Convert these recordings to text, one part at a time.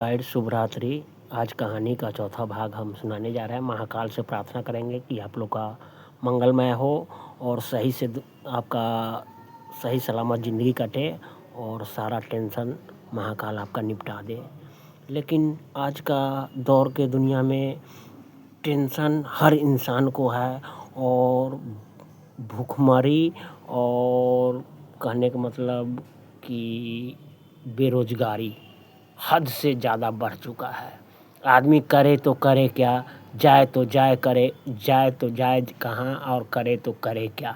Guide शुभ रात्रि। आज कहानी का चौथा भाग हम सुनाने जा रहे हैं। महाकाल से प्रार्थना करेंगे कि आप लोग का मंगलमय हो और आपका सही सलामत ज़िंदगी कटे और सारा टेंशन महाकाल आपका निपटा दे। लेकिन आज का दौर के दुनिया में टेंशन हर इंसान को है और भूखमरी और कहने का मतलब कि बेरोजगारी हद से ज़्यादा बढ़ चुका है। आदमी करे तो करे क्या, जाए तो जाए कहाँ और करे तो करे क्या।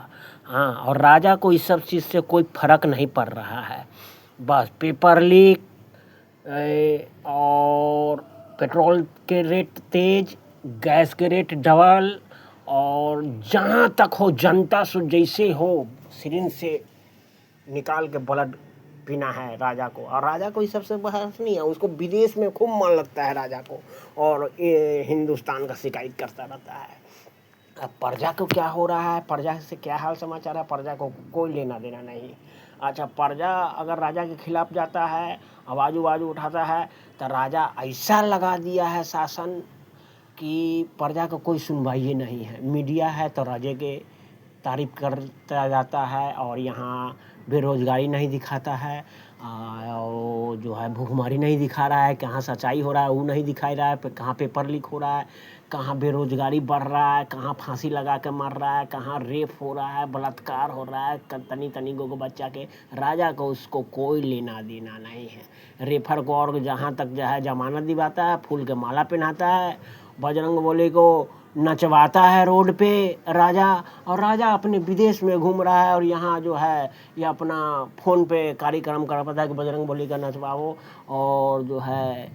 हाँ, और राजा को इस सब चीज़ से कोई फ़र्क नहीं पड़ रहा है। बस पेपर लीक और पेट्रोल के रेट तेज, गैस के रेट डबल और जहाँ तक हो जनता से जैसे हो सिरिंज से निकाल के ब्लड पीना है राजा को। और राजा को इस सबसे बहस नहीं है, उसको विदेश में खूब मन लगता है राजा को और ये हिंदुस्तान का शिकायत करता रहता है। अब प्रजा को क्या हो रहा है, प्रजा से क्या हाल समाचार है, प्रजा को कोई लेना देना नहीं। अच्छा, प्रजा अगर राजा के खिलाफ जाता है, आवाज़ उठाता है तो राजा ऐसा लगा दिया है शासन कि प्रजा को कोई सुनवाई नहीं है। मीडिया है तो राजे के तारीफ करता जाता है और यहाँ बेरोजगारी नहीं दिखाता है और जो है भूखमरी नहीं दिखा रहा है, कहाँ सच्चाई हो रहा है वो नहीं दिखाई रहा है, कहाँ पेपर लीक हो रहा है, कहाँ बेरोजगारी बढ़ रहा है, कहाँ फांसी लगा के मर रहा है, कहाँ रेप हो रहा है, बलात्कार हो रहा है तनी गो बच्चा के। राजा को उसको कोई लेना देना नहीं है। रेफर को और जहाँ तक जो है जमानत दिवाता है, फूल के माला पहनाता है, बजरंगबली को नचवाता है रोड पे राजा। और राजा अपने विदेश में घूम रहा है और यहाँ जो है ये अपना फ़ोन पे कार्यक्रम कर पाता है कि बजरंगबली का नचवाओ। और जो है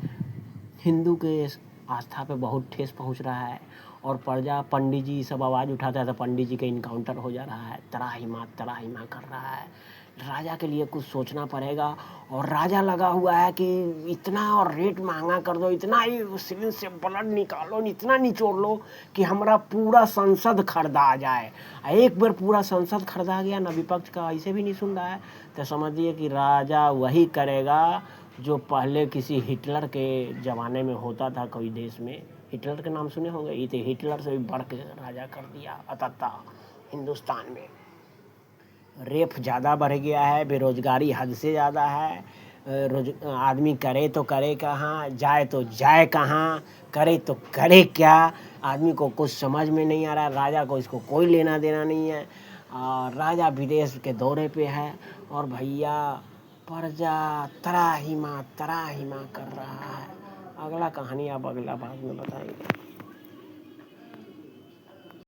हिंदू के आस्था पे बहुत ठेस पहुँच रहा है और प्रजा पंडित जी सब आवाज़ उठाता है तो पंडित जी का इनकाउंटर हो जा रहा है, त्राहिमाम कर रहा है। राजा के लिए कुछ सोचना पड़ेगा। और राजा लगा हुआ है कि इतना और रेट महंगा कर दो, इतना ही सिरिंज से ब्लड निकालो, इतना निचोड़ लो कि हमारा पूरा संसद खरीदा जाए। एक बार पूरा संसद खरीदा गया ना, विपक्ष का ऐसे भी नहीं सुन रहा है, तो समझिए कि राजा वही करेगा जो पहले किसी हिटलर के ज़माने में होता था कोई देश में। हिटलर के नाम सुने होंगे, ये तो हिटलर से भी बढ़ के राजा कर दिया अतः हिंदुस्तान में। रेप ज़्यादा बढ़ गया है, बेरोजगारी हद से ज़्यादा है। आदमी करे तो करे कहाँ, जाए तो जाए कहाँ, करे तो करे क्या। आदमी को कुछ समझ में नहीं आ रहा है। राजा को इसको कोई लेना देना नहीं है। राजा विदेश के दौरे पे है और भैया प्रजा त्राहिमाम कर रहा है। अगला कहानी आप अगला भाग में बताएंगे।